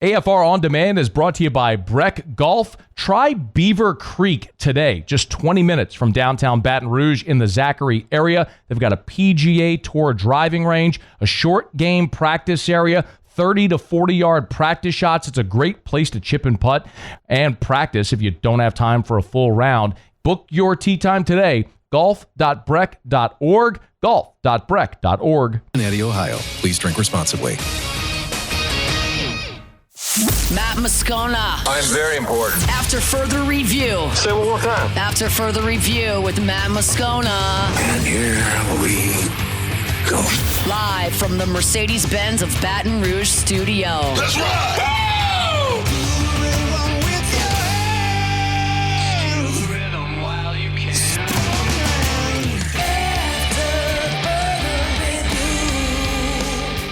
AFR On Demand is brought to you by Breck Golf. Try Beaver Creek today, just 20 minutes from downtown Baton Rouge in the Zachary area. They've got a PGA Tour driving range, a short game practice area, 30 to 40-yard practice shots. It's a great place to chip and putt and practice if you don't have time for a full round. Book your tee time today, golf.breck.org, golf.breck.org. Cincinnati, Ohio. Please drink responsibly. Matt Moscona. I'm very important. After further review. Say it one more time. After further review with Matt Moscona. And here we go. Live from the Mercedes-Benz of Baton Rouge studio. That's right.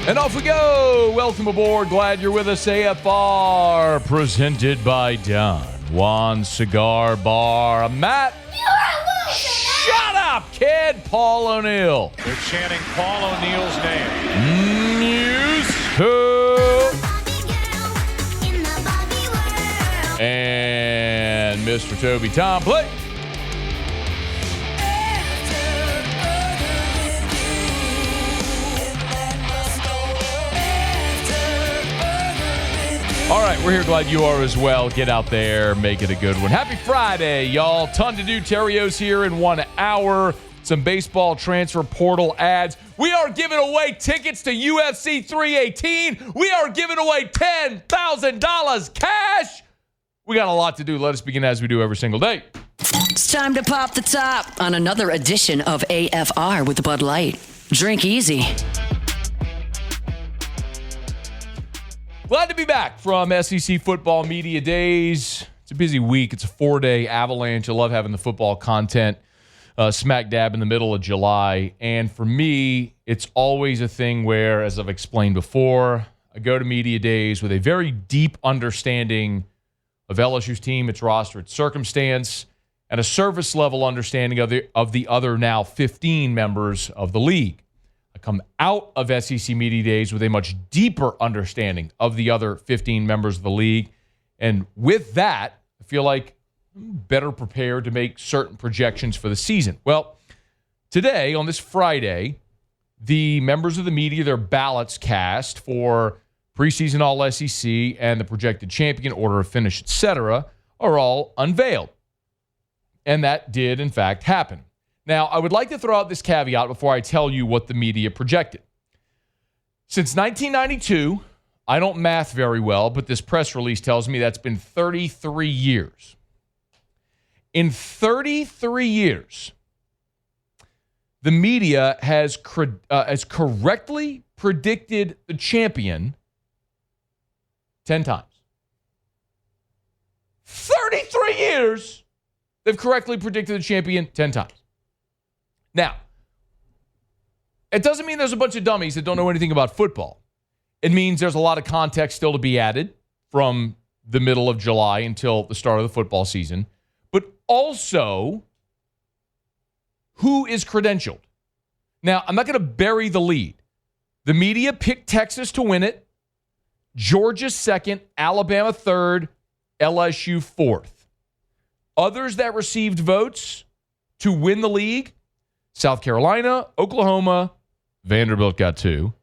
And off we go. Welcome aboard. Glad you're with us. AFR presented by Don Juan Cigar Bar. Matt. Shut up, kid. Paul O'Neill. They're chanting Paul O'Neill's name. And Mr. Toby Tom Blake. All right, we're here. Glad you are as well. Get out there, make it a good one. Happy Friday, y'all. Ton to do. Terrio's here in 1 hour. Some baseball transfer portal ads. We are giving away tickets to UFC 318. We are giving away $10,000 cash. We got a lot to do. Let us begin as we do every single day. It's time to pop the top on another edition of AFR with Bud Light. Drink easy. Glad to be back from SEC Football Media Days. It's a busy week. It's a 4-day avalanche. I love having the football content smack dab in the middle of July. And for me, it's always a thing where, as I've explained before, I go to Media Days with a very deep understanding of LSU's team, its roster, its circumstance, and a surface level understanding of the other now 15 members of the league. I come out of SEC Media Days with a much deeper understanding of the other 15 members of the league. And with that, I feel like I'm better prepared to make certain projections for the season. Well, today, on this Friday, the members of the media, their ballots cast for preseason All-SEC and the projected champion, order of finish, etc., are all unveiled. And that did, in fact, happen. Now, I would like to throw out this caveat before I tell you what the media projected. Since 1992, I don't math very well, but this press release tells me that's been 33 years. In 33 years, the media has correctly predicted the champion 10 times. 33 years, they've correctly predicted the champion 10 times. Now, it doesn't mean there's a bunch of dummies that don't know anything about football. It means there's a lot of context still to be added from the middle of July until the start of the football season. But also, who is credentialed? Now, I'm not going to bury the lead. The media picked Texas to win it, Georgia second, Alabama third, LSU fourth. Others that received votes to win the league: South Carolina, Oklahoma, Vanderbilt got 2.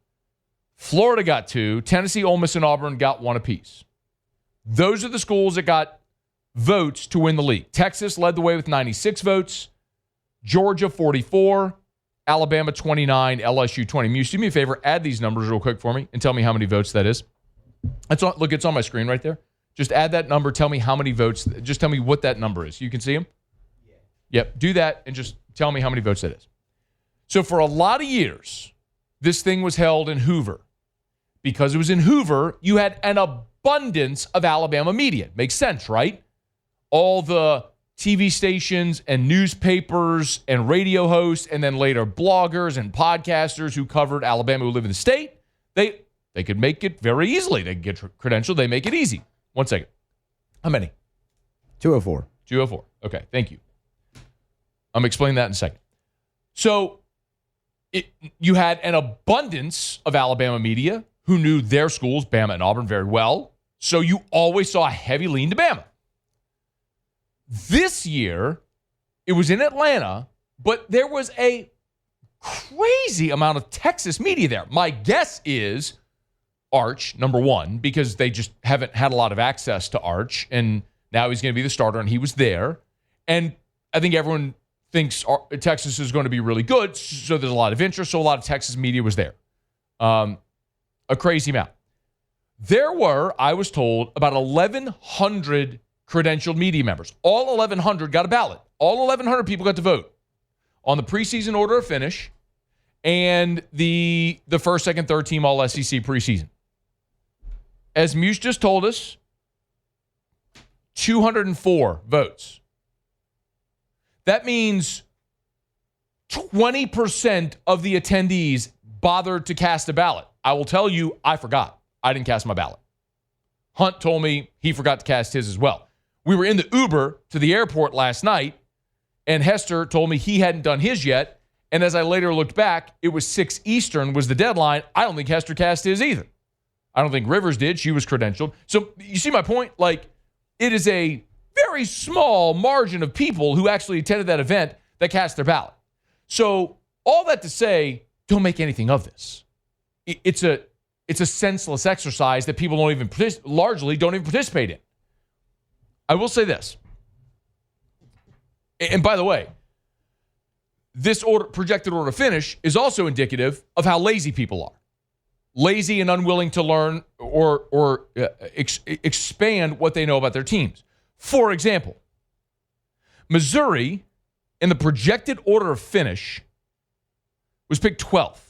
Florida got 2. Tennessee, Ole Miss, and Auburn got 1 apiece. Those are the schools that got votes to win the league. Texas led the way with 96 votes. Georgia, 44. Alabama, 29. LSU, 20. Muse, do me a favor. Add these numbers real quick for me and tell me how many votes that is. Look, it's on my screen right there. Just add that number. Tell me how many votes. Just tell me what that number is. You can see them? Yeah. Yep. Do that and just tell me how many votes that is. So for a lot of years, this thing was held in Hoover. Because it was in Hoover, you had an abundance of Alabama media. Makes sense, right? All the TV stations and newspapers and radio hosts, and then later bloggers and podcasters who covered Alabama, who live in the state, they could make it very easily. They could get credentialed. They make it easy. 1 second. How many? 204. 204. Okay, thank you. I'm explaining that in a second. So you had an abundance of Alabama media who knew their schools, Bama and Auburn, very well. So you always saw a heavy lean to Bama. This year, it was in Atlanta, but there was a crazy amount of Texas media there. My guess is Arch, number one, because they just haven't had a lot of access to Arch, and now he's going to be the starter, and he was there. And I think everyone thinks Texas is going to be really good, so there's a lot of interest, so a lot of Texas media was there. A crazy amount. There were, I was told, about 1,100 credentialed media members. All 1,100 got a ballot. All 1,100 people got to vote on the preseason order of finish and the first, second, third team all SEC preseason. As Muse just told us, 204 votes. That means 20% of the attendees bothered to cast a ballot. I will tell you, I forgot. I didn't cast my ballot. Hunt told me he forgot to cast his as well. We were in the Uber to the airport last night, and Hester told me he hadn't done his yet. And as I later looked back, it was 6 Eastern was the deadline. I don't think Hester cast his either. I don't think Rivers did. She was credentialed. So you see my point? Like, it is a very small margin of people who actually attended that event that cast their ballot. So all that to say, don't make anything of this. It's a senseless exercise that people largely don't even participate in. I will say this. And by the way, this projected order of finish is also indicative of how lazy people are. Lazy and unwilling to learn or expand what they know about their teams. For example, Missouri, in the projected order of finish, was picked 12th.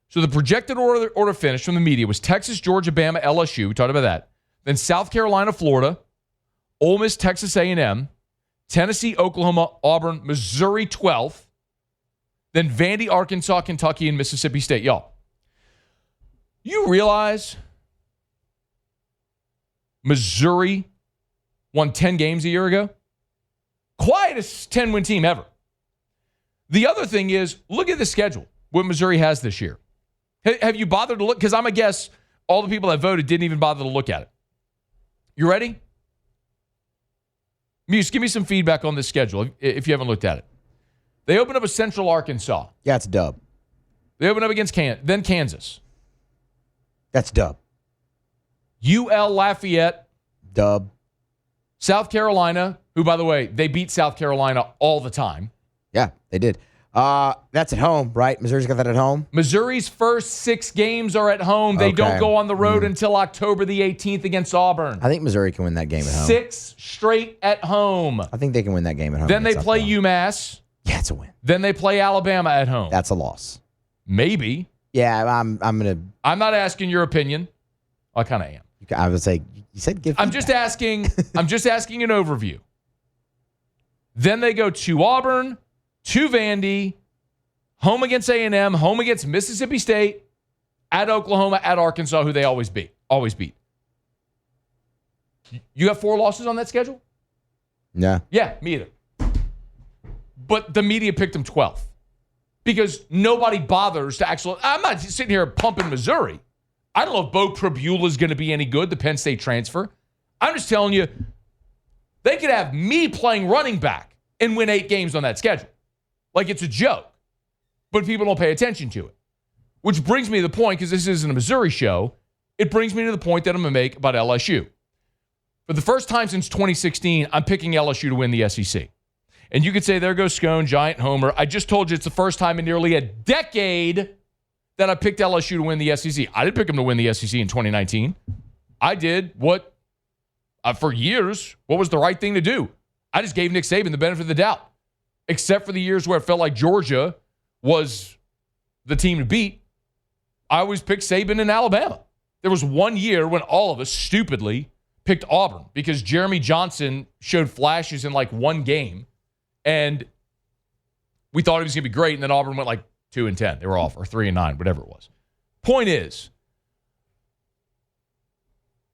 So the projected order of finish from the media was Texas, Georgia, Bama, LSU. We talked about that. Then South Carolina, Florida, Ole Miss, Texas A&M, Tennessee, Oklahoma, Auburn, Missouri 12th. Then Vandy, Arkansas, Kentucky, and Mississippi State. Y'all, you realize Missouri won 10 games a year ago? Quietest 10-win team ever. The other thing is, look at the schedule, what Missouri has this year. Have you bothered to look? Because I'm going to guess all the people that voted didn't even bother to look at it. You ready? Muse, give me some feedback on this schedule if you haven't looked at it. They open up with Central Arkansas. Yeah, it's a dub. They open up against then Kansas. That's dub. UL Lafayette. Dub. South Carolina, who, by the way, they beat South Carolina all the time. Yeah, they did. That's at home, right? Missouri's got that at home? Missouri's first 6 games are at home. They don't go on the road until October the 18th against Auburn. I think Missouri can win that game at home. 6 straight at home. I think they can win that game at home. Then they play UMass. Yeah, it's a win. Then they play Alabama at home. That's a loss. Maybe. Yeah, I'm gonna. I'm not asking your opinion. I kind of am. I would say you said give. I'm just asking. I'm just asking an overview. Then they go to Auburn, to Vandy, home against A&M, home against Mississippi State, at Oklahoma, at Arkansas, who they always beat. Always beat. You have 4 losses on that schedule? Yeah. Yeah, me either. But the media picked them 12th because nobody bothers to actually. I'm not sitting here pumping Missouri. I don't know if Bo Prabula is going to be any good, the Penn State transfer. I'm just telling you, they could have me playing running back and win 8 games on that schedule. Like it's a joke. But people don't pay attention to it. Which brings me to the point, because this isn't a Missouri show, it brings me to the point that I'm going to make about LSU. For the first time since 2016, I'm picking LSU to win the SEC. And you could say, there goes Scone, giant homer. I just told you it's the first time in nearly a decade that I picked LSU to win the SEC. I didn't pick them to win the SEC in 2019. I did what, for years, what was the right thing to do. I just gave Nick Saban the benefit of the doubt. Except for the years where it felt like Georgia was the team to beat. I always picked Saban in Alabama. There was one year when all of us stupidly picked Auburn because Jeremy Johnson showed flashes in like one game. And we thought he was going to be great. And then Auburn went like 2-10. They were off, or 3-9, whatever it was. Point is,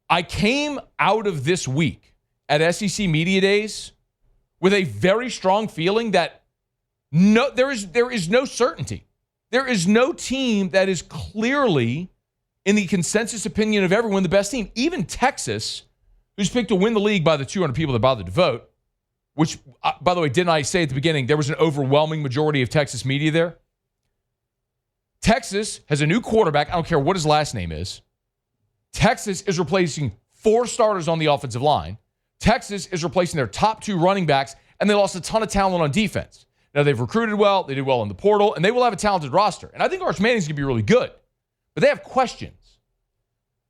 I came out of this week at SEC Media Days with a very strong feeling that there is no certainty. There is no team that is clearly in the consensus opinion of everyone, the best team. Even Texas, who's picked to win the league by the 200 people that bothered to vote, which, by the way, didn't I say at the beginning, there was an overwhelming majority of Texas media there? Texas has a new quarterback. I don't care what his last name is. Texas is replacing 4 starters on the offensive line. Texas is replacing their top 2 running backs, and they lost a ton of talent on defense. Now, they've recruited well. They did well in the portal, and they will have a talented roster. And I think Arch Manning's going to be really good. But they have questions.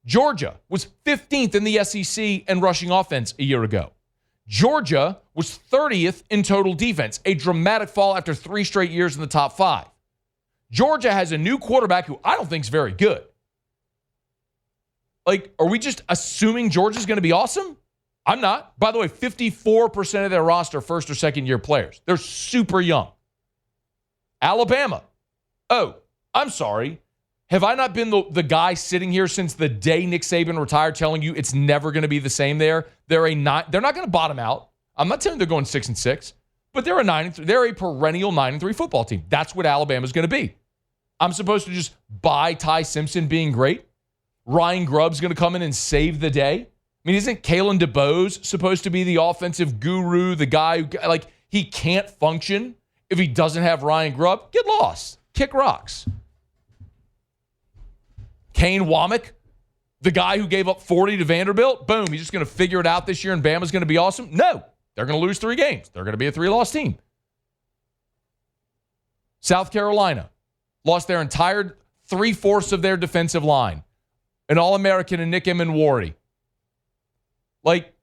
Georgia was 15th in the SEC in rushing offense a year ago. Georgia was 30th in total defense, a dramatic fall after 3 straight years in the top 5. Georgia has a new quarterback who I don't think is very good. Like, are we just assuming Georgia's going to be awesome? I'm not. By the way, 54% of their roster first or second year players. They're super young. Alabama. Oh, I'm sorry. Have I not been the guy sitting here since the day Nick Saban retired telling you it's never going to be the same there? They're not going to bottom out. I'm not telling you they're going 6-6, but they're a 9-3. They're a perennial 9-3 football team. That's what Alabama's going to be. I'm supposed to just buy Ty Simpson being great? Ryan Grubb's going to come in and save the day? I mean, isn't Kalen DeBose supposed to be the offensive guru, the guy who, like, he can't function if he doesn't have Ryan Grubb? Get lost. Kick rocks. Kane Womack, the guy who gave up 40 to Vanderbilt, boom, he's just going to figure it out this year and Bama's going to be awesome? No, they're going to lose 3 games. They're going to be a 3-loss team. South Carolina lost their entire 3/4 of their defensive line. An All-American and Nick Emenwari. Like,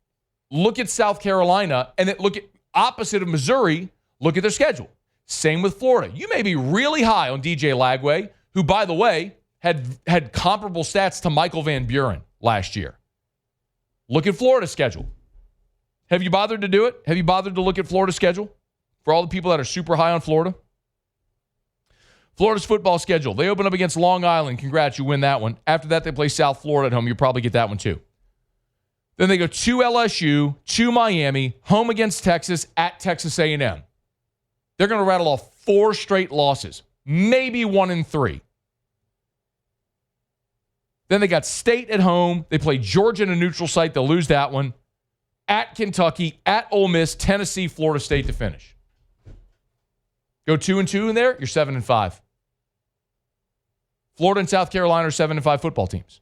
look at South Carolina and then look at opposite of Missouri, look at their schedule. Same with Florida. You may be really high on DJ Lagway, who, by the way, had comparable stats to Michael Van Buren last year. Look at Florida's schedule. Have you bothered to do it? Have you bothered to look at Florida's schedule? For all the people that are super high on Florida? Florida's football schedule. They open up against Long Island. Congrats, you win that one. After that, they play South Florida at home. You'll probably get that one too. Then they go to LSU, to Miami, home against Texas, at Texas A&M. They're going to rattle off 4 straight losses, maybe 1-3. Then they got State at home. They play Georgia in a neutral site. They'll lose that one. At Kentucky, at Ole Miss, Tennessee, Florida State to finish. Go 2-2 in there, you're 7-5. Florida and South Carolina are 7-5 football teams.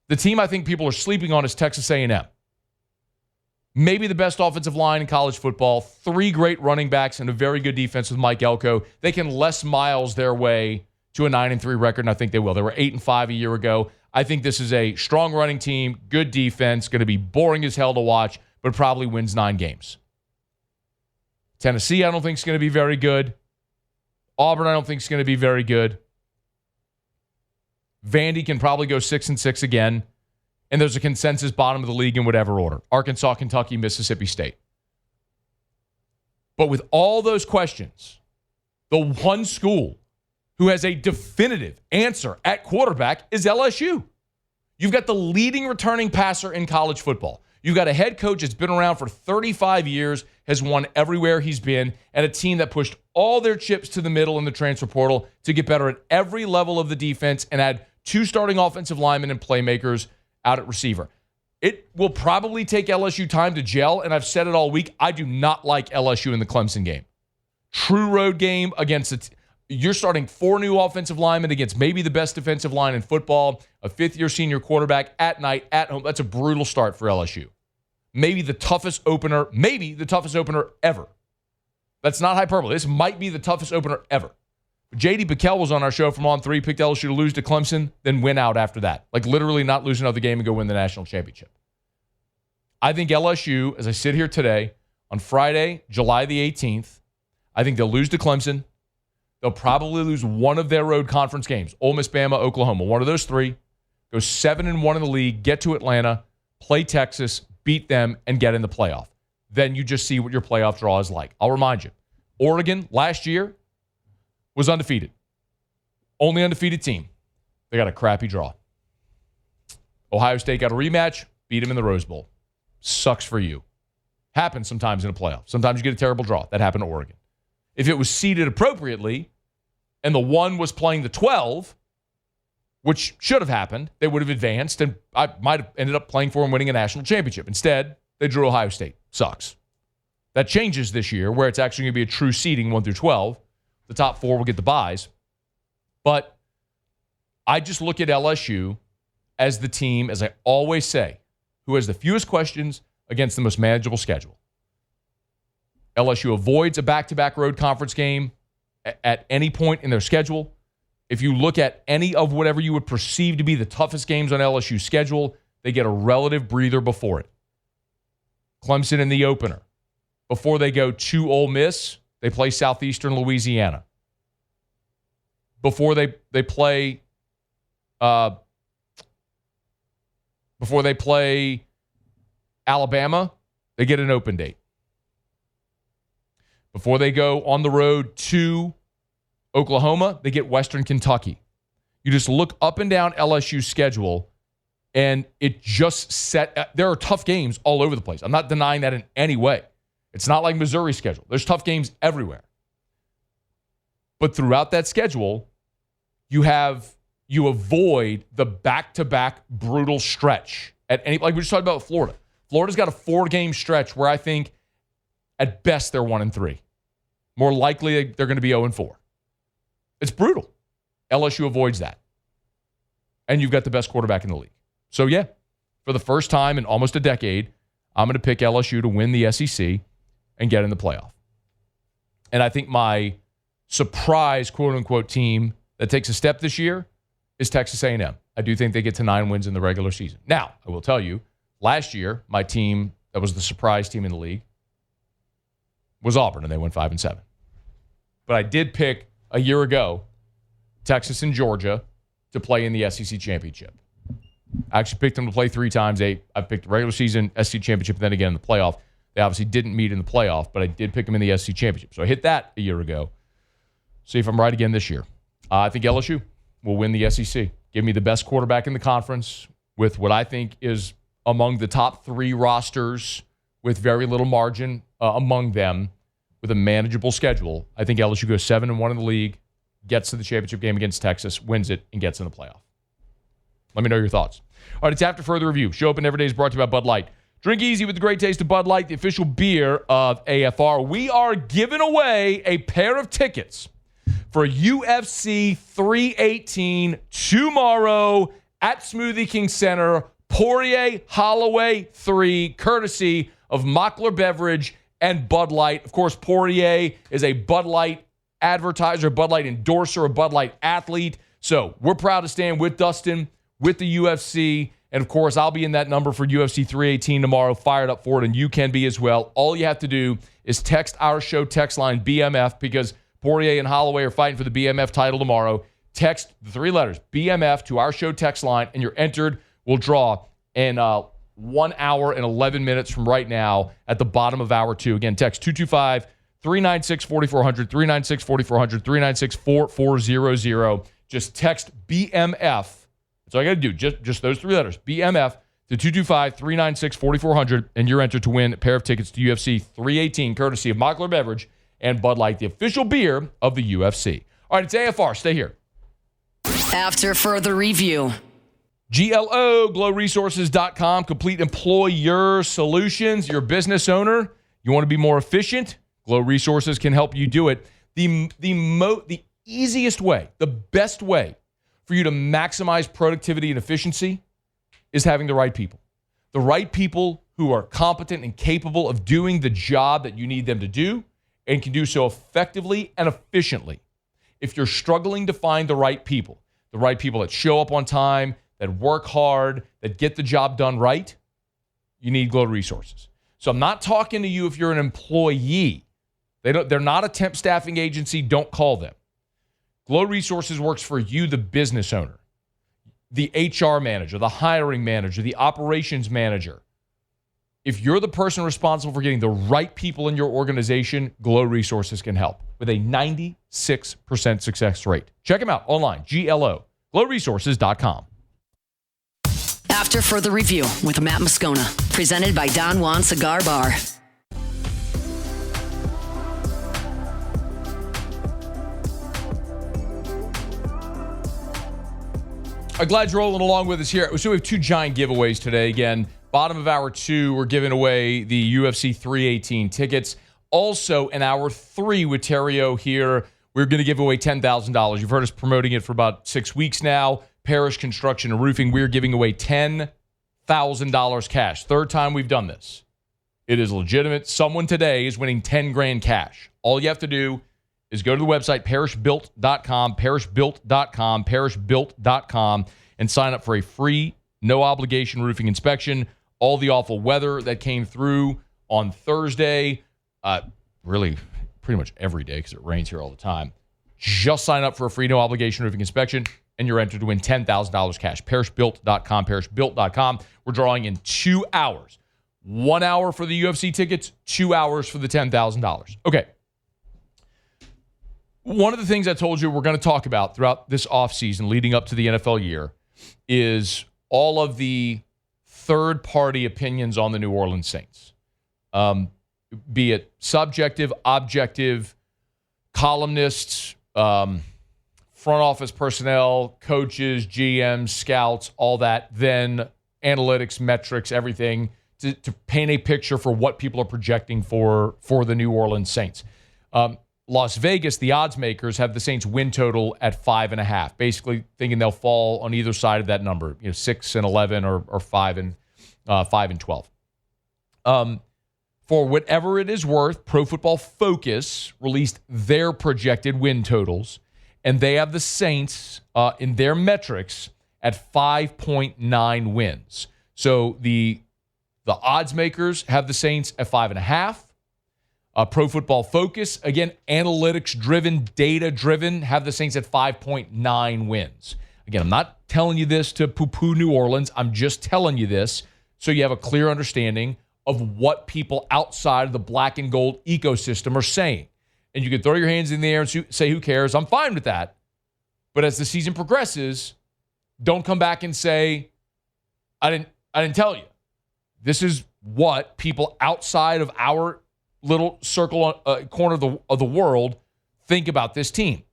The team I think people are sleeping on is Texas A&M. Maybe the best offensive line in college football. 3 great running backs and a very good defense with Mike Elko. They can Les Miles their way to a 9-3 record, and I think they will. They were 8-5 a year ago. I think this is a strong running team, good defense, going to be boring as hell to watch, but probably wins 9 games. Tennessee, I don't think is going to be very good. Auburn, I don't think is going to be very good. Vandy can probably go 6-6 again. And there's a consensus bottom of the league in whatever order. Arkansas, Kentucky, Mississippi State. But with all those questions, the one school who has a definitive answer at quarterback is LSU. You've got the leading returning passer in college football. You've got a head coach that's been around for 35 years, has won everywhere he's been, and a team that pushed all their chips to the middle in the transfer portal to get better at every level of the defense and add 2 starting offensive linemen and playmakers out at receiver. It will probably take LSU time to gel, and I've said it all week. I do not like LSU in the Clemson game. True road game against you're starting 4 new offensive linemen against maybe the best defensive line in football, a 5th-year senior quarterback at night, at home. That's a brutal start for LSU. Maybe the toughest opener ever. That's not hyperbole. This might be the toughest opener ever. J.D. Pickell was on our show from On 3, picked LSU to lose to Clemson, then win out after that. Like literally not lose another game and go win the national championship. I think LSU, as I sit here today, on Friday, July the 18th, I think they'll lose to Clemson. They'll probably lose one of their road conference games. Ole Miss, Bama, Oklahoma. One of those 3. Go 7-1 in the league, get to Atlanta, play Texas, beat them, and get in the playoff. Then you just see what your playoff draw is like. I'll remind you. Oregon, last year, was undefeated. Only undefeated team. They got a crappy draw. Ohio State got a rematch, beat them in the Rose Bowl. Sucks for you. Happens sometimes in a playoff. Sometimes you get a terrible draw. That happened to Oregon. If it was seeded appropriately and the 1 was playing the 12, which should have happened. They would have advanced, and I might have ended up playing for them winning a national championship. Instead, they drew Ohio State. Sucks. That changes this year, where it's actually going to be a true seeding 1 through 12. The top 4 will get the byes. But I just look at LSU as the team, as I always say, who has the fewest questions against the most manageable schedule. LSU avoids a back-to-back road conference game at any point in their schedule. If you look at any of whatever you would perceive to be the toughest games on LSU's schedule, they get a relative breather before it. Clemson in the opener. Before they go to Ole Miss, they play Southeastern Louisiana. Before they play Alabama, they get an open date. Before they go on the road to Oklahoma, they get Western Kentucky. You just look up and down LSU's schedule, and it just there are tough games all over the place. I'm not denying that in any way. It's not like Missouri's schedule. There's tough games everywhere. But throughout that schedule, you avoid the back-to-back brutal stretch. Like we just talked about with Florida. Florida's got a 4-game stretch where I think at best they're 1-3. More likely they're going to be 0-4. It's brutal. LSU avoids that. And you've got the best quarterback in the league. So yeah, for the first time in almost a decade, I'm going to pick LSU to win the SEC and get in the playoff. And I think my surprise, quote-unquote, team that takes a step this year is Texas A&M. I do think they get to 9 wins in the regular season. Now, I will tell you, last year, my team that was the surprise team in the league was Auburn, and they went 5-7. But I did pick a year ago Texas and Georgia to play in the SEC championship. I actually picked them to play 3 times. I've picked the regular season, SEC championship, and then again in the playoff. They obviously didn't meet in the playoff, but I did pick them in the SEC championship. So I hit that a year ago. See if I'm right again this year. I think LSU will win the SEC. Give me the best quarterback in the conference with what I think is among the top 3 rosters with very little margin among them with a manageable schedule. I think LSU goes 7-1 in the league, gets to the championship game against Texas, wins it, and gets in the playoff. Let me know your thoughts. All right, it's After Further Review. Show Up and Every Day is brought to you by Bud Light. Drink easy with the great taste of Bud Light, the official beer of AFR. We are giving away a pair of tickets for UFC 318 tomorrow at Smoothie King Center, Poirier Holloway 3, courtesy of Mockler Beverage and Bud Light. Of course, Poirier is a Bud Light advertiser, a Bud Light endorser, a Bud Light athlete. So we're proud to stand with Dustin, with the UFC. And of course, I'll be in that number for UFC 318 tomorrow, fired up for it, and you can be as well. All you have to do is text our show text line BMF, because Poirier and Holloway are fighting for the BMF title tomorrow. Text the 3 letters BMF to our show text line, and you're entered. We'll draw in 1 hour and 11 minutes from right now at the bottom of hour 2. Again, text 225-396-4400, 396-4400, 396-4400. Just text BMF. That's all I got to do. Just those 3 letters. BMF to 225-396-4400, and you're entered to win a pair of tickets to UFC 318, courtesy of Mockler Beverage and Bud Light, the official beer of the UFC. All right, it's AFR. Stay here. After Further Review. GLO, glowresources.com, complete employer solutions. You're a business owner. You want to be more efficient? Glow Resources can help you do it. The easiest way, the best way for you to maximize productivity and efficiency is having the right people. The right people who are competent and capable of doing the job that you need them to do and can do so effectively and efficiently. If you're struggling to find the right people that show up on time, that work hard, that get the job done right, you need Glow Resources. So I'm not talking to you if you're an employee. They're not a temp staffing agency. Don't call them. Glow Resources works for you, the business owner, the HR manager, the hiring manager, the operations manager. If you're the person responsible for getting the right people in your organization, Glow Resources can help with a 96% success rate. Check them out online, GLO, glowresources.com. After Further Review with Matt Moscona, presented by Don Juan Cigar Bar. I'm glad you're rolling along with us here. So we have two giant giveaways today. Again, bottom of hour 2, we're giving away the UFC 318 tickets. Also, in hour 3 with Terrio here, we're going to give away $10,000. You've heard us promoting it for about 6 weeks now. Parish Construction and Roofing, we're giving away $10,000 cash. Third time we've done this. It is legitimate. Someone today is winning 10 grand cash. All you have to do is go to the website, parishbuilt.com, parishbuilt.com, and sign up for a free, no-obligation roofing inspection. All the awful weather that came through on Thursday, really pretty much every day because it rains here all the time. Just sign up for a free, no-obligation roofing inspection, and you're entered to win $10,000 cash. Parishbuilt.com, parishbuilt.com. We're drawing in 2 hours. 1 hour for the UFC tickets, 2 hours for the $10,000. Okay. One of the things I told you we're going to talk about throughout this offseason leading up to the NFL year is all of the third-party opinions on the New Orleans Saints. Be it subjective, objective, columnists, front office personnel, coaches, GMs, scouts, all that, then analytics, metrics, everything to paint a picture for what people are projecting for the New Orleans Saints. Las Vegas, the odds makers, have the Saints win total at 5.5, basically thinking they'll fall on either side of that number, 6-11 or 5-12. For whatever it is worth, Pro Football Focus released their projected win totals, and they have the Saints in their metrics at 5.9 wins. So the odds makers have the Saints at 5.5. Pro Football Focus, again, analytics-driven, data-driven, have the Saints at 5.9 wins. Again, I'm not telling you this to poo-poo New Orleans. I'm just telling you this so you have a clear understanding of what people outside of the black and gold ecosystem are saying. And you can throw your hands in the air and say, who cares? I'm fine with that. But as the season progresses, don't come back and say, I didn't tell you. This is what people outside of our little circle corner of the world think about this team.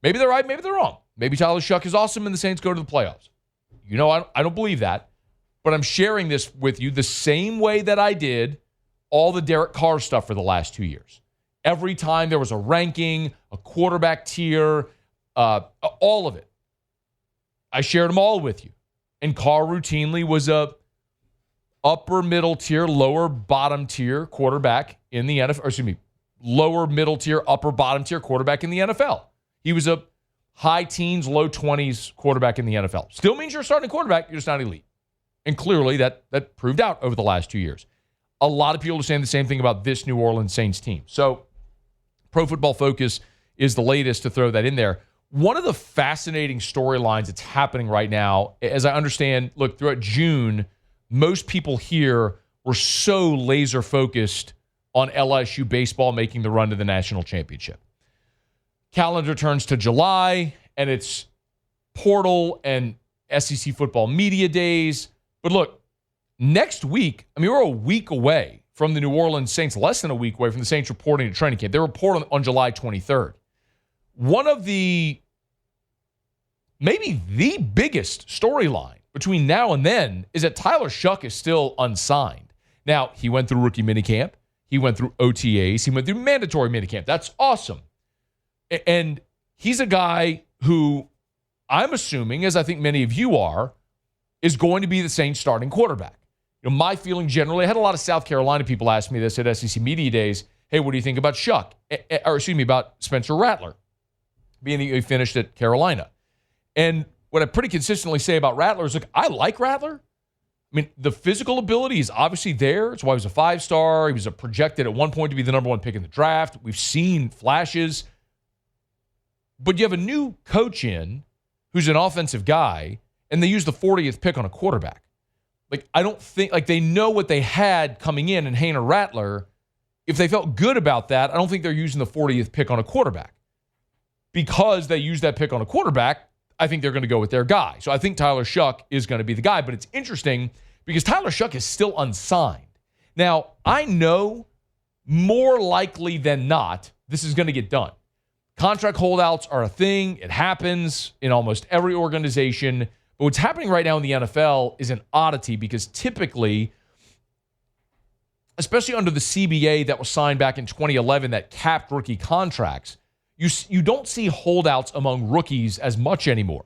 Maybe they're right, maybe they're wrong. Maybe Tyler Shough is awesome and the Saints go to the playoffs. I don't believe that. But I'm sharing this with you the same way that I did all the Derek Carr stuff for the last 2 years. Every time there was a ranking, a quarterback tier, all of it. I shared them all with you. And Carr routinely was a upper middle tier, lower bottom tier quarterback in the NFL, or excuse me, lower middle tier, upper bottom tier quarterback in the NFL. He was a high teens, low 20s quarterback in the NFL. Still means you're a starting quarterback, you're just not elite. And clearly that proved out over the last 2 years. A lot of people are saying the same thing about this New Orleans Saints team. So Pro Football Focus is the latest to throw that in there. One of the fascinating storylines that's happening right now, as I understand, look, throughout June, most people here were so laser focused on LSU baseball making the run to the national championship. Calendar turns to July, and it's portal and SEC football media days. But look, next week, we're a week away from the New Orleans Saints, less than a week away from the Saints reporting to training camp. They report on July 23rd. One of maybe the biggest storyline between now and then is that Tyler Shough is still unsigned. Now, he went through rookie minicamp. He went through OTAs. He went through mandatory minicamp. That's awesome. And he's a guy who I'm assuming, as I think many of you are, is going to be the Saints starting quarterback. My feeling generally, I had a lot of South Carolina people ask me this at SEC Media Days. Hey, what do you think about about Spencer Rattler, being that he finished at Carolina? And what I pretty consistently say about Rattler is, look, I like Rattler. The physical ability is obviously there. It's why he was a 5-star. He was projected at one point to be the number 1 pick in the draft. We've seen flashes. But you have a new coach in who's an offensive guy, and they use the 40th pick on a quarterback. I don't think, they know what they had coming in Hainer Rattler. If they felt good about that, I don't think they're using the 40th pick on a quarterback. Because they used that pick on a quarterback, I think they're going to go with their guy. So I think Tyler Shough is going to be the guy. But it's interesting because Tyler Shough is still unsigned. Now, I know more likely than not, this is going to get done. Contract holdouts are a thing. It happens in almost every organization. But what's happening right now in the NFL is an oddity because typically, especially under the CBA that was signed back in 2011 that capped rookie contracts, you don't see holdouts among rookies as much anymore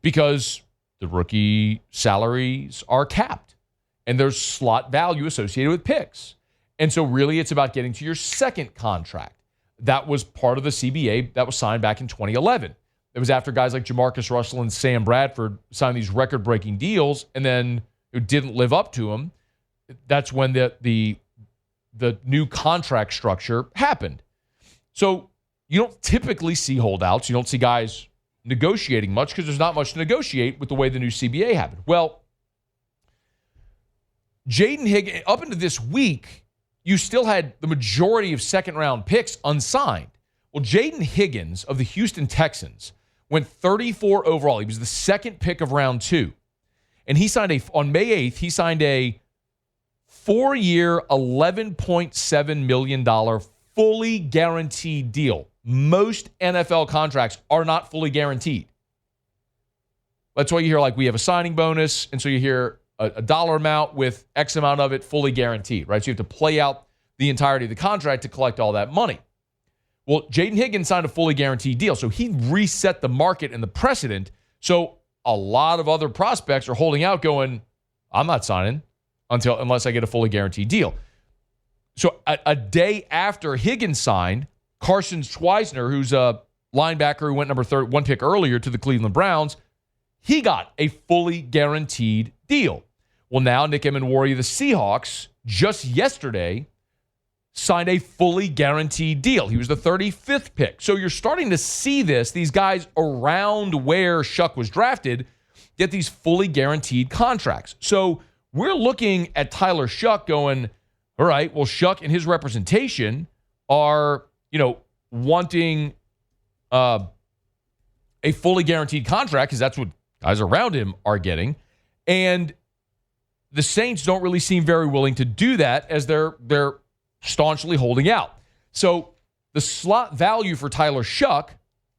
because the rookie salaries are capped and there's slot value associated with picks. And so really it's about getting to your second contract. That was part of the CBA that was signed back in 2011. It was after guys like Jamarcus Russell and Sam Bradford signed these record-breaking deals and then it didn't live up to them. That's when the new contract structure happened. So you don't typically see holdouts. You don't see guys negotiating much because there's not much to negotiate with the way the new CBA happened. Well, Jaden Higgins, up into this week, you still had the majority of second-round picks unsigned. Well, Jaden Higgins of the Houston Texans went 34 overall. He was the second pick of round 2. And he signed on May 8th, he signed a 4-year, $11.7 million fully guaranteed deal. Most NFL contracts are not fully guaranteed. That's why you hear, like, we have a signing bonus, and so you hear a dollar amount with X amount of it fully guaranteed, right? So you have to play out the entirety of the contract to collect all that money. Well, Jaden Higgins signed a fully guaranteed deal, so he reset the market and the precedent. So a lot of other prospects are holding out going, I'm not signing unless I get a fully guaranteed deal. So a day after Higgins signed, Carson Schweisner, who's a linebacker who went number 3, 1 pick earlier to the Cleveland Browns, he got a fully guaranteed deal. Well, now Nick Emenwari of the Seahawks, just yesterday, signed a fully guaranteed deal. He was the 35th pick. So you're starting to see these guys around where Shough was drafted get these fully guaranteed contracts. So we're looking at Tyler Shough going, all right, well, Shough and his representation are, wanting a fully guaranteed contract because that's what guys around him are getting. And the Saints don't really seem very willing to do that as they're staunchly holding out. So the slot value for Tyler Shough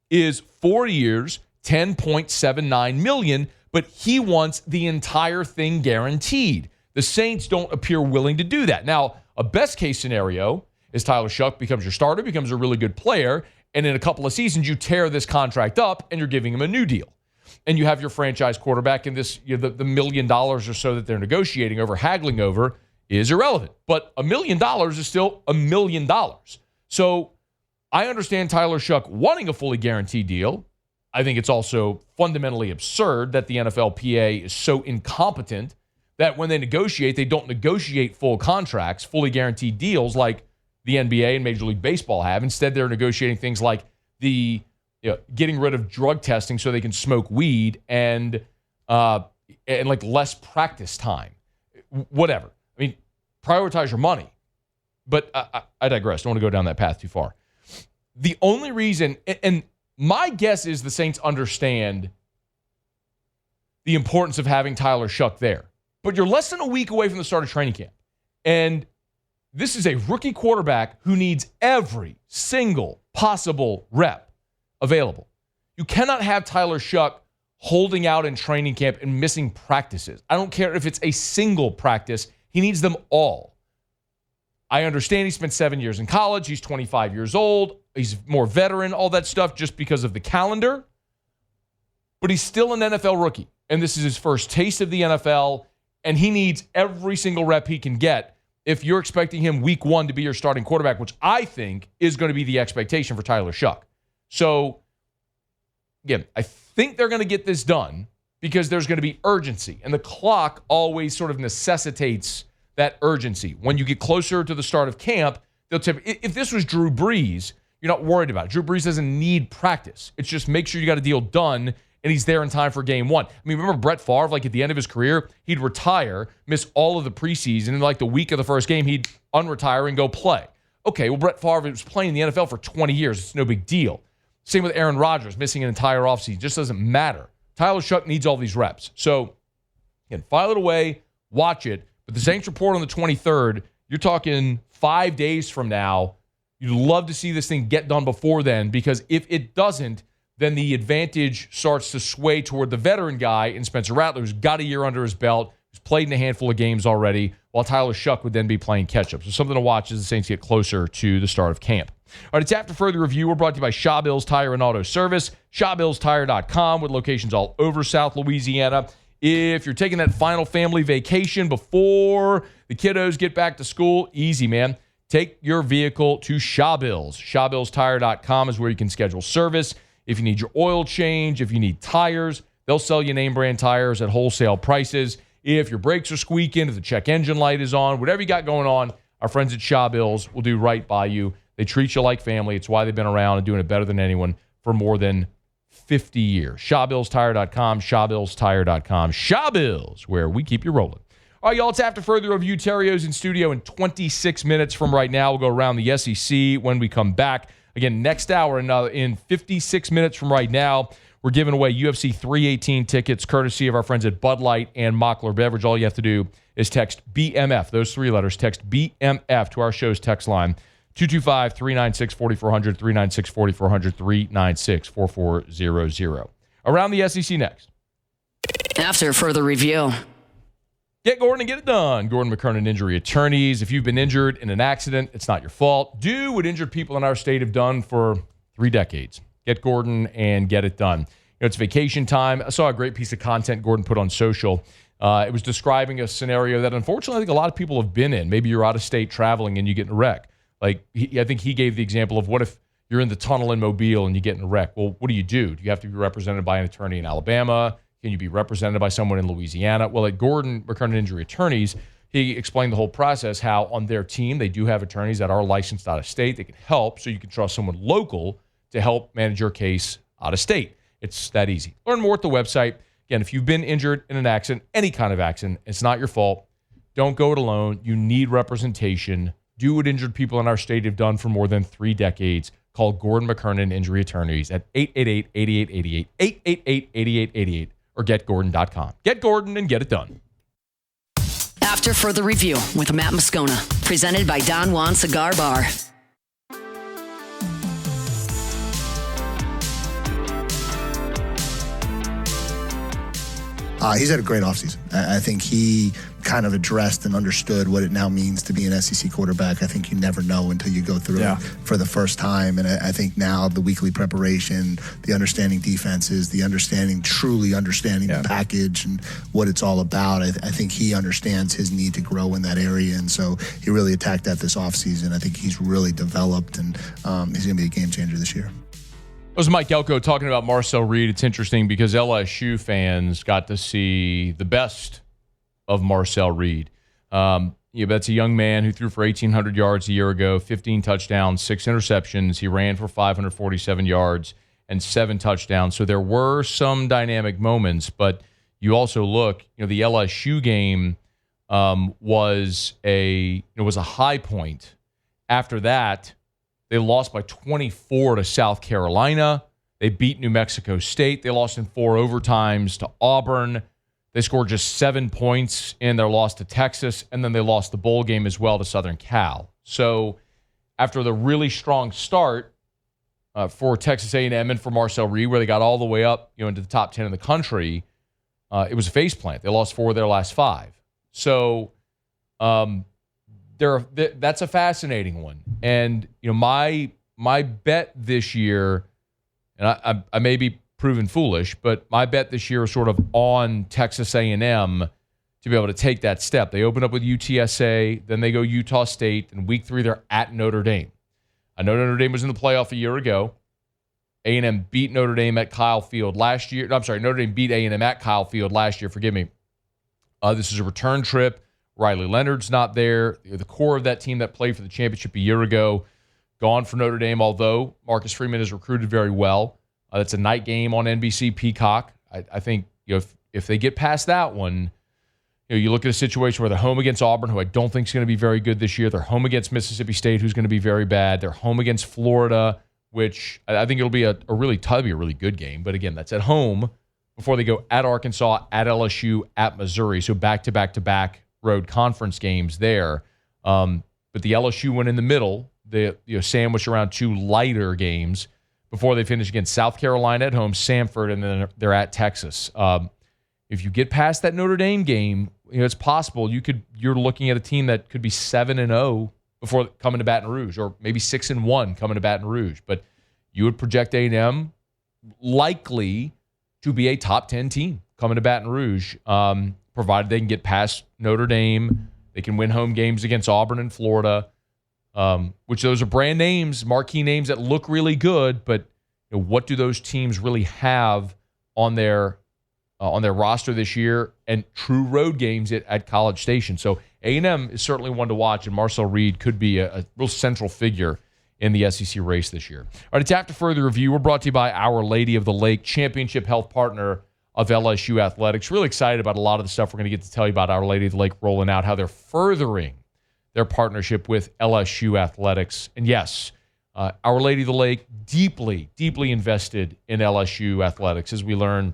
is 4 years, $10.79 million, but he wants the entire thing guaranteed. The Saints don't appear willing to do that. Now, a best case scenario is Tyler Shough becomes your starter, becomes a really good player, and in a couple of seasons you tear this contract up and you're giving him a new deal. And you have your franchise quarterback in this, the $1 million or so that they're negotiating over, haggling over, is irrelevant. But $1 million is still $1 million. So I understand Tyler Shough wanting a fully guaranteed deal. I think it's also fundamentally absurd that the NFLPA is so incompetent that when they negotiate, they don't negotiate full contracts, fully guaranteed deals like the NBA and Major League Baseball have. Instead, they're negotiating things like getting rid of drug testing so they can smoke weed and like less practice time. Whatever. I mean, prioritize your money. But I digress. Don't want to go down that path too far. The only reason, and my guess is the Saints understand the importance of having Tyler Shough there. But you're less than a week away from the start of training camp. And this is a rookie quarterback who needs every single possible rep available. You cannot have Tyler Shough holding out in training camp and missing practices. I don't care if it's a single practice. He needs them all. I understand he spent 7 years in college. He's 25 years old. He's more veteran, all that stuff, just because of the calendar. But he's still an NFL rookie. And this is his first taste of the NFL. And he needs every single rep he can get if you're expecting him week 1 to be your starting quarterback, which I think is going to be the expectation for Tyler Shough. So, again, I think they're going to get this done because there's going to be urgency. And the clock always sort of necessitates that urgency. When you get closer to the start of camp, they'll if this was Drew Brees, you're not worried about it. Drew Brees doesn't need practice. It's just make sure you got a deal done and he's there in time for game 1. I mean, remember Brett Favre, like at the end of his career, he'd retire, miss all of the preseason, and like the week of the first game, he'd unretire and go play. Okay, well, Brett Favre was playing in the NFL for 20 years. It's no big deal. Same with Aaron Rodgers, missing an entire offseason. It just doesn't matter. Tyler Shough needs all these reps. So, again, file it away, watch it. But the Saints report on the 23rd, you're talking 5 days from now. You'd love to see this thing get done before then, because if it doesn't, then the advantage starts to sway toward the veteran guy in Spencer Rattler, who's got a year under his belt, who's played in a handful of games already, while Tyler Shough would then be playing catch-up. So something to watch as the Saints get closer to the start of camp. All right, it's After Further Review. We're brought to you by Shaw Bills Tire and Auto Service, ShawBillsTire.com, with locations all over South Louisiana. If you're taking that final family vacation before the kiddos get back to school, easy, man. Take your vehicle to Shaw Bills. ShawBillsTire.com is where you can schedule service. If you need your oil change, if you need tires, they'll sell you name brand tires at wholesale prices. If your brakes are squeaking, if the check engine light is on, whatever you got going on, our friends at Shaw Bills will do right by you. They treat you like family. It's why they've been around and doing it better than anyone for more than 50 years. ShawBillsTire.com, ShawBillsTire.com. Shaw Bills, where we keep you rolling. All right, y'all, it's After Further Review. Terrio's in studio in 26 minutes from right now. We'll go around the SEC when we come back. Again, next hour, in 56 minutes from right now, we're giving away UFC 318 tickets courtesy of our friends at Bud Light and Mockler Beverage. All you have to do is text BMF, those three letters, text BMF to our show's text line, 225-396-4400, 396-4400, 396-4400. Around the SEC next. After Further Review. Get Gordon and get it done. Gordon McKernan Injury Attorneys. If you've been injured in an accident, it's not your fault. Do what injured people in our state have done for 3 decades. Get Gordon and get it done. It's vacation time. I saw a great piece of content Gordon put on social. It was describing a scenario that unfortunately I think a lot of people have been in. Maybe you're out of state traveling and you get in a wreck. Like, I think he gave the example of what if you're in the tunnel in Mobile and you get in a wreck? Well, what do? Do you have to be represented by an attorney in Alabama? Can you be represented by someone in Louisiana? Well, at Gordon McKernan Injury Attorneys, he explained the whole process, how on their team they do have attorneys that are licensed out of state. They can help, so you can trust someone local to help manage your case out of state. It's that easy. Learn more at the website. Again, if you've been injured in an accident, any kind of accident, it's not your fault. Don't go it alone. You need representation. Do what injured people in our state have done for more than 3 decades. Call Gordon McKernan Injury Attorneys at 888-8888, 888-8888, or getgordon.com. Get Gordon and get it done. After Further Review with Matt Moscona, presented by Don Juan Cigar Bar. He's had a great offseason. I think he kind of addressed and understood what it now means to be an SEC quarterback. I think you never know until you go through it for the first time. And I think now the weekly preparation, the understanding defenses, the truly understanding the package and what it's all about, I think he understands his need to grow in that area. And so he really attacked that this offseason. I think he's really developed, and he's going to be a game changer this year. That was Mike Elko talking about Marcel Reed. It's interesting because LSU fans got to see the best of Marcel Reed. That's a young man who threw for 1,800 yards a year ago, 15 touchdowns, 6 interceptions. He ran for 547 yards and 7 touchdowns. So there were some dynamic moments, but you also look, the LSU game was a high point. After that, they lost by 24 to South Carolina. They beat New Mexico State. They lost in 4 overtimes to Auburn. They scored just 7 points in their loss to Texas, and then they lost the bowl game as well to Southern Cal. So after the really strong start for Texas A&M and for Marcel Reed, where they got all the way up into the top 10 in the country, it was a faceplant. They lost 4 of their last 5. So that's a fascinating one. And my bet this year, and I may be proven foolish, but my bet this year is sort of on Texas A&M to be able to take that step. They open up with UTSA, then they go Utah State, and week 3 they're at Notre Dame. I know Notre Dame was in the playoff a year ago. A&M beat Notre Dame at Kyle Field last year. No, I'm sorry, Notre Dame beat A&M at Kyle Field last year. Forgive me. This is a return trip. Riley Leonard's not there. The core of that team that played for the championship a year ago, gone for Notre Dame, although Marcus Freeman is recruited very well. That's a night game on NBC Peacock. I think if they get past that one, you look at a situation where they're home against Auburn, who I don't think is going to be very good this year. They're home against Mississippi State, who's going to be very bad. They're home against Florida, which I think it'll be a really good game. But again, that's at home before they go at Arkansas, at LSU, at Missouri. So back-to-back road conference games there. But the LSU one in the middle, sandwiched around 2 lighter games before they finish against South Carolina at home, Samford, and then they're at Texas. If you get past that Notre Dame game, it's possible you're looking at a team that could be 7-0 before coming to Baton Rouge, or maybe 6-1 coming to Baton Rouge. But you would project A&M likely to be a top 10 team coming to Baton Rouge, provided they can get past Notre Dame. They can win home games against Auburn and Florida, which those are brand names, marquee names that look really good. But what do those teams really have on their roster this year, and true road games at College Station? So A&M is certainly one to watch, and Marcel Reed could be a real central figure in the SEC race this year. All right, it's After Further Review. We're brought to you by Our Lady of the Lake, championship health partner of LSU Athletics. Really excited about a lot of the stuff we're going to get to tell you about Our Lady of the Lake rolling out, how they're furthering their partnership with LSU Athletics. And yes, Our Lady of the Lake deeply, deeply invested in LSU Athletics, as we learned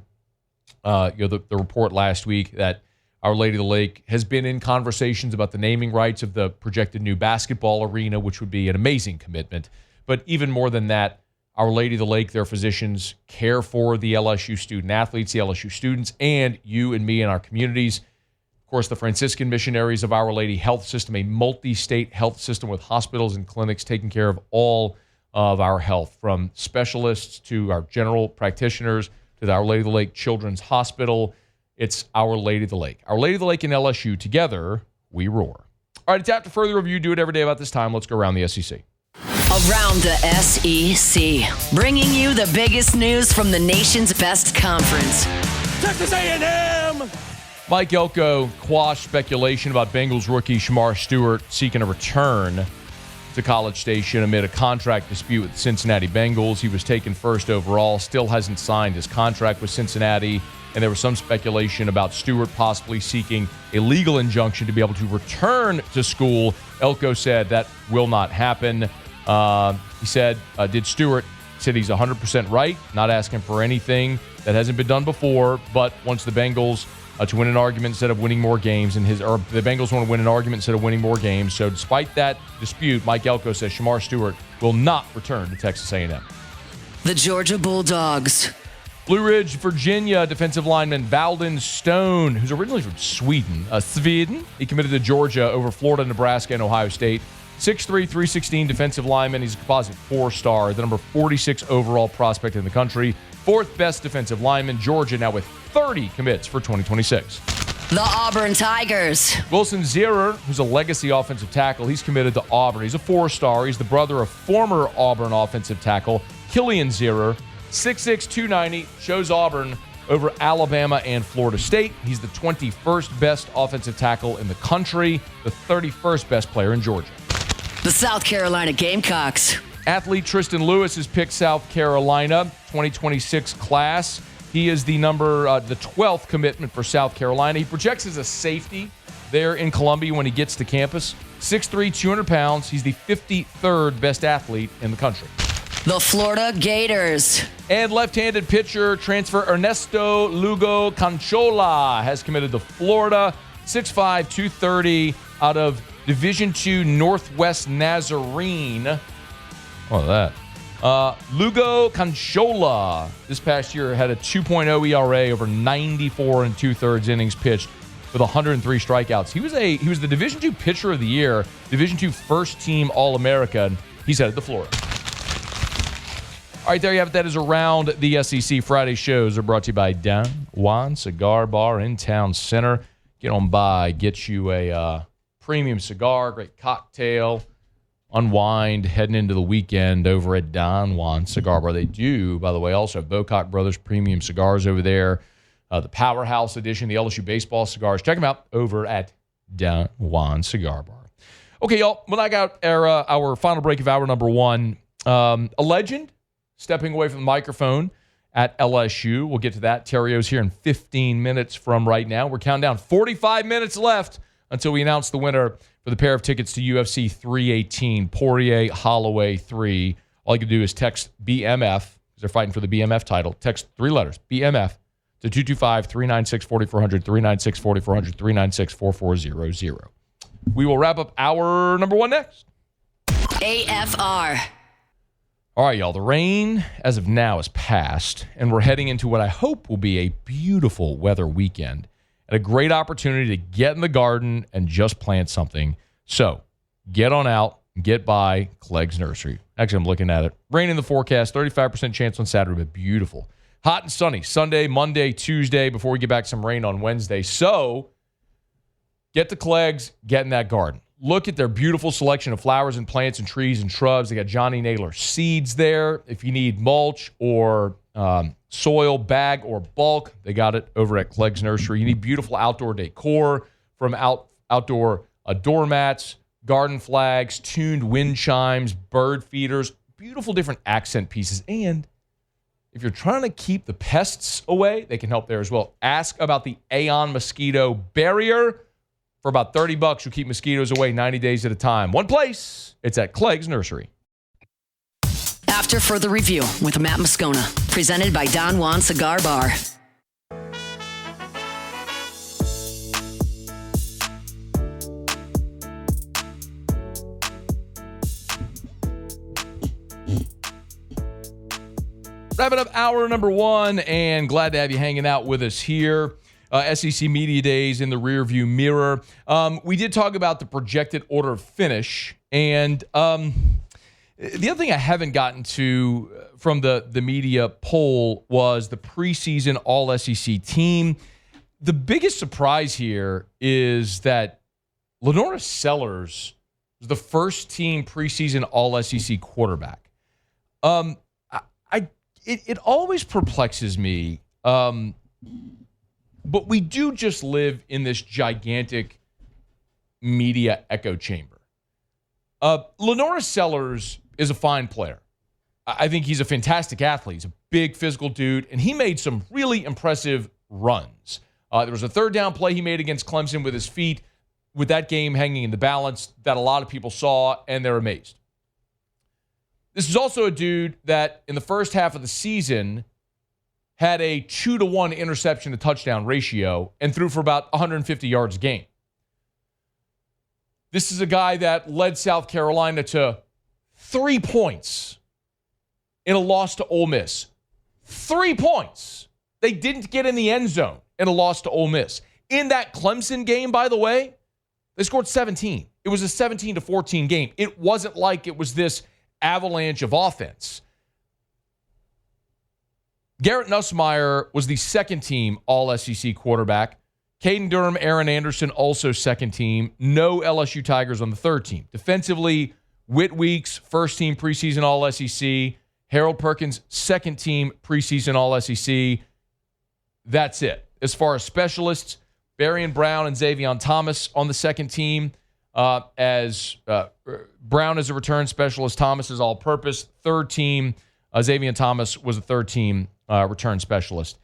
the report last week that Our Lady of the Lake has been in conversations about the naming rights of the projected new basketball arena, which would be an amazing commitment. But even more than that, Our Lady of the Lake, their physicians, care for the LSU student athletes, the LSU students, and you and me in our communities. Of course, the Franciscan Missionaries of Our Lady Health System, a multi-state health system with hospitals and clinics taking care of all of our health, from specialists to our general practitioners to the Our Lady of the Lake Children's Hospital. It's Our Lady of the Lake. Our Lady of the Lake and LSU, together, we roar. All right, it's After Further Review. Do it every day about this time. Let's go around the SEC. Around the SEC, bringing you the biggest news from the nation's best conference. Texas A&M! Mike Elko quashed speculation about Bengals rookie Shamar Stewart seeking a return to College Station amid a contract dispute with the Cincinnati Bengals. He was taken first overall, still hasn't signed his contract with Cincinnati, and there was some speculation about Stewart possibly seeking a legal injunction to be able to return to school. Elko said that will not happen. He said, did Stewart, said he's 100% right, not asking for anything that hasn't been done before, but wants the Bengals to win an argument instead of winning more games. The Bengals want to win an argument instead of winning more games. So despite that dispute, Mike Elko says Shamar Stewart will not return to Texas A&M. The Georgia Bulldogs. Blue Ridge, Virginia defensive lineman Valden Stone, who's originally from Sweden. He committed to Georgia over Florida, Nebraska, and Ohio State. 6'3", 316 defensive lineman. He's a composite 4-star, the number 46 overall prospect in the country. Fourth best defensive lineman. Georgia now with 30 commits for 2026. The Auburn Tigers. Wilson Zierer, who's a legacy offensive tackle, he's committed to Auburn. He's a 4-star. He's the brother of former Auburn offensive tackle Killian Zierer. 6'6", 290, chose Auburn over Alabama and Florida State. He's the 21st best offensive tackle in the country, the 31st best player in Georgia. The South Carolina Gamecocks. Athlete Tristan Lewis has picked South Carolina 2026 class. He is the 12th commitment for South Carolina. He projects as a safety there in Columbia when he gets to campus. 6'3", 200 pounds. He's the 53rd best athlete in the country. The Florida Gators. And left-handed pitcher transfer Ernesto Lugo Conchola has committed to Florida. 6'5", 230 out of Division II Northwest Nazarene. Oh, that. Lugo Conchola this past year had a 2.0 ERA over 94 and 2/3 innings pitched with 103 strikeouts. He was the Division II Pitcher of the Year, Division II First Team All-America. He's headed to Florida. All right, there you have it. That is Around the SEC. Friday shows are brought to you by Don Juan Cigar Bar in Town Center. Get on by, get you a premium cigar, great cocktail, unwind, heading into the weekend over at Don Juan Cigar Bar. They do, by the way, also have Bocock Brothers premium cigars over there, the Powerhouse Edition, the LSU baseball cigars. Check them out over at Don Juan Cigar Bar. Okay, y'all, when I got our final break of hour number one, a legend stepping away from the microphone at LSU. We'll get to that. Terrio's here in 15 minutes from right now. We're counting down 45 minutes left until we announce the winner for the pair of tickets to UFC 318, Poirier Holloway 3. All you can do is text BMF, because they're fighting for the BMF title. Text 3 letters, BMF, to 225-396-4400, 396-4400, 396-4400. We will wrap up hour number one next. AFR. All right, y'all. The rain, as of now, is past, and we're heading into what I hope will be a beautiful weather weekend and a great opportunity to get in the garden and just plant something. So get on out and get by Clegg's Nursery. Actually, I'm looking at it. Rain in the forecast, 35% chance on Saturday, but beautiful. Hot and sunny Sunday, Monday, Tuesday, before we get back some rain on Wednesday. So get to Clegg's, get in that garden. Look at their beautiful selection of flowers and plants and trees and shrubs. They got Johnny Naylor seeds there. If you need mulch or soil, bag, or bulk, they got it over at Clegg's Nursery. You need beautiful outdoor decor from outdoor doormats, garden flags, tuned wind chimes, bird feeders, beautiful different accent pieces. And if you're trying to keep the pests away, they can help there as well. Ask about the Aeon Mosquito Barrier. For about $30, you'll keep mosquitoes away 90 days at a time. One place, it's at Clegg's Nursery. After Further Review with Matt Moscona, presented by Don Juan Cigar Bar. Wrapping up hour number one, and glad to have you hanging out with us here. SEC Media Days in the rearview mirror. We did talk about the projected order of finish, and the other thing I haven't gotten to from the media poll was the preseason All-SEC team. The biggest surprise here is that Lenora Sellers was the first team preseason All-SEC quarterback. It always perplexes me. But we do just live in this gigantic media echo chamber. Lenora Sellers is a fine player. I think he's a fantastic athlete. He's a big physical dude, and he made some really impressive runs. There was a third down play he made against Clemson with his feet, with that game hanging in the balance that a lot of people saw, and they're amazed. This is also a dude that in the first half of the season had a 2-to-1 interception to touchdown ratio and threw for about 150 yards a game. This is a guy that led South Carolina to 3 points in a loss to Ole Miss. 3 points. They didn't get in the end zone in a loss to Ole Miss. In that Clemson game, by the way, they scored 17. It was a 17-14 game. It wasn't like it was this avalanche of offense. Garrett Nussmeier was the second team All-SEC quarterback. Caden Durham, Aaron Anderson, also second team. No LSU Tigers on the third team. Defensively, Whit Weeks, first team preseason All-SEC. Harold Perkins, second team preseason All-SEC. That's it. As far as specialists, Barian Brown and Xavion Thomas on the second team. As Brown is a return specialist, Thomas is all-purpose. Third team, Xavier Thomas was a third team return specialist.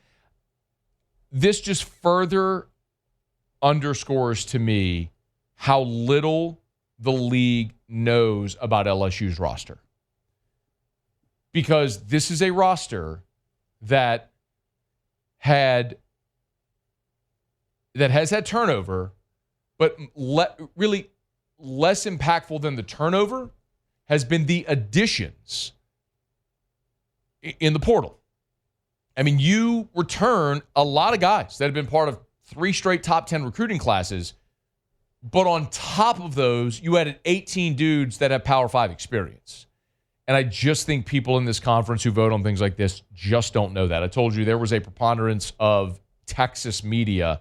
This just further underscores to me how little the league knows about LSU's roster. Because this is a roster that has had turnover, but really less impactful than the turnover has been the additions in the portal. I mean, you return a lot of guys that have been part of 3 straight top 10 recruiting classes, but on top of those, you added 18 dudes that have Power 5 experience. And I just think people in this conference who vote on things like this just don't know that. I told you there was a preponderance of Texas media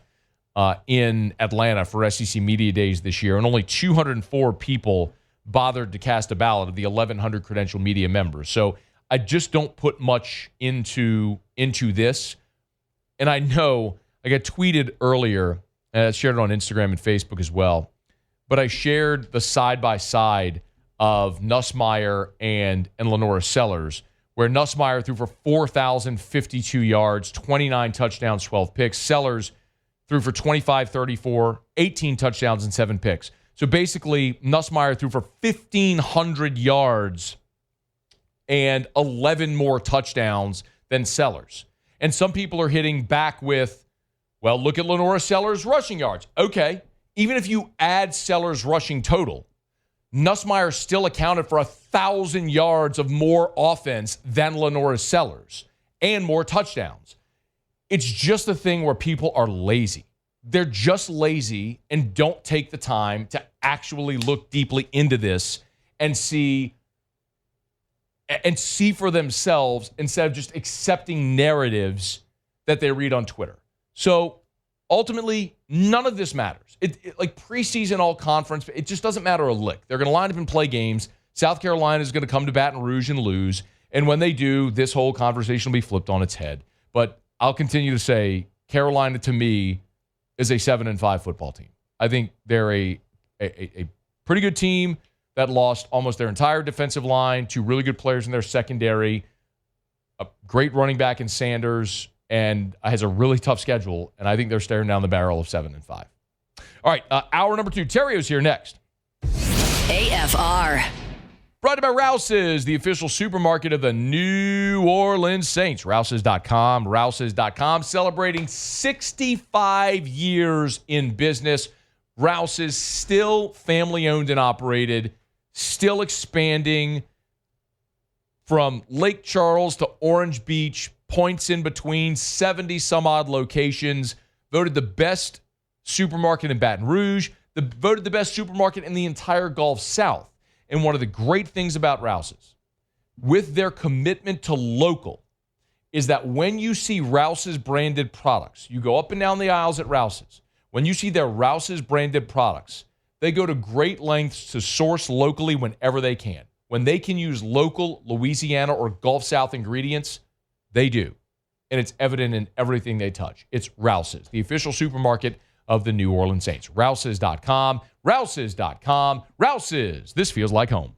in Atlanta for SEC Media Days this year, and only 204 people bothered to cast a ballot of the 1,100 credentialed media members. So I just don't put much into this. And I know I got tweeted earlier, and I shared it on Instagram and Facebook as well, but I shared the side-by-side of Nussmeier and Lenora Sellers, where Nussmeier threw for 4,052 yards, 29 touchdowns, 12 picks. Sellers threw for 25-34, 18 touchdowns, and 7 picks. So basically, Nussmeier threw for 1,500 yards and 11 more touchdowns than Sellers. And some people are hitting back with, well, look at Lenora Sellers' rushing yards. Okay, even if you add Sellers' rushing total, Nussmeier still accounted for 1,000 yards of more offense than Lenora Sellers and more touchdowns. It's just a thing where people are lazy. They're just lazy and don't take the time to actually look deeply into this and see for themselves instead of just accepting narratives that they read on Twitter. So ultimately, none of this matters. Like preseason all conference, it just doesn't matter a lick. They're going to line up and play games. South Carolina is going to come to Baton Rouge and lose. And when they do, this whole conversation will be flipped on its head. But I'll continue to say Carolina, to me, is a 7-5 football team. I think they're a pretty good team that lost almost their entire defensive line, 2 really good players in their secondary, a great running back in Sanders, and has a really tough schedule. And I think they're staring down the barrel of 7-5. All right, hour number 2. Terrio's here next. AFR. Brought to you by Rouse's, the official supermarket of the New Orleans Saints. Rouse's.com. Rouse's.com, celebrating 65 years in business. Rouse's, still family-owned and operated, still expanding from Lake Charles to Orange Beach, points in between, 70-some-odd locations. Voted the best supermarket in Baton Rouge. Voted the best supermarket in the entire Gulf South. And one of the great things about Rouse's, with their commitment to local, is that when you see Rouse's branded products, you go up and down the aisles at Rouse's, when you see their Rouse's branded products, they go to great lengths to source locally whenever they can. When they can use local Louisiana or Gulf South ingredients, they do. And it's evident in everything they touch. It's Rouse's, the official supermarket of the New Orleans Saints. Rouse's.com. Rouse's.com. Rouse's. This feels like home.